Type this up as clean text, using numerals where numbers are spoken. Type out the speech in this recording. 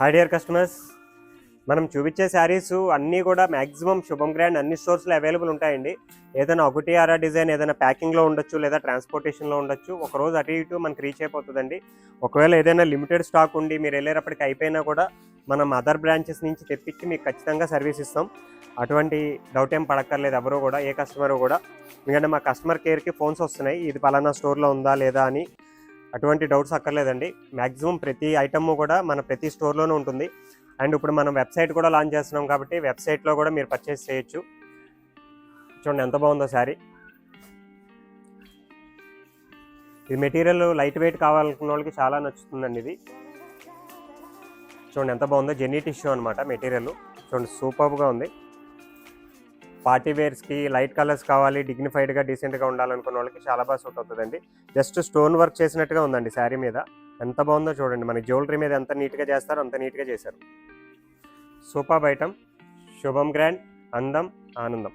Hi dear customers, మనం చూపించే శారీస్ అన్నీ కూడా మ్యాక్సిమం శుభం గ్రాండ్ అన్ని స్టోర్స్లో అవైలబుల్ ఉంటాయండి. ఏదైనా ఒకటి ఆరా డిజైన్ ఏదైనా ప్యాకింగ్లో ఉండొచ్చు, లేదా ట్రాన్స్పోర్టేషన్లో ఉండొచ్చు. ఒకరోజు అటు ఇటు మనకి రీచ్ అయిపోతుందండి. ఒకవేళ ఏదైనా లిమిటెడ్ స్టాక్ ఉండి మీరు వెళ్ళేటప్పటికి అయిపోయినా కూడా మనం అదర్ బ్రాంచెస్ నుంచి తెప్పించి మీకు ఖచ్చితంగా సర్వీస్ ఇస్తాం. అటువంటి డౌట్ ఏం పడక్కర్లేదు ఎవరు కూడా, ఏ కస్టమర్ కూడా. ఎందుకంటే మా కస్టమర్ కేర్కి ఫోన్స్ వస్తున్నాయి, ఇది పలానా స్టోర్లో ఉందా లేదా అని. అటువంటి డౌట్స్ అక్కర్లేదండి. మ్యాక్సిమం ప్రతి ఐటమ్ కూడా మన ప్రతి స్టోర్లోనే ఉంటుంది. అండ్ ఇప్పుడు మనం వెబ్సైట్ కూడా లాంచ్ చేస్తున్నాం కాబట్టి వెబ్సైట్లో కూడా మీరు పర్చేస్ చేయొచ్చు. చూడండి ఎంత బాగుందో శారీ. ఇది మెటీరియల్ లైట్ వెయిట్ కావాలనుకున్న వాళ్ళకి చాలా నచ్చుతుందండి. ఇది చూడండి ఎంత బాగుందో, జెన్నీ టిష్యూ అనమాట మెటీరియల్. చూడండి సూపర్గా ఉంది. పార్టీ వేర్స్కి లైట్ కలర్స్ కావాలి, డిగ్నిఫైడ్గా డీసెంట్గా ఉండాలనుకున్న వాళ్ళకి చాలా బాగా సూట్ అవుతుందండి. జస్ట్ స్టోన్ వర్క్ చేసినట్టుగా ఉందండి శారీ మీద. ఎంత బాగుందో చూడండి. మన జ్యువెలరీ మీద ఎంత నీట్గా చేస్తారో అంత నీట్గా చేశారు. Super item. శుభం గ్రాండ్, అందం, ఆనందం.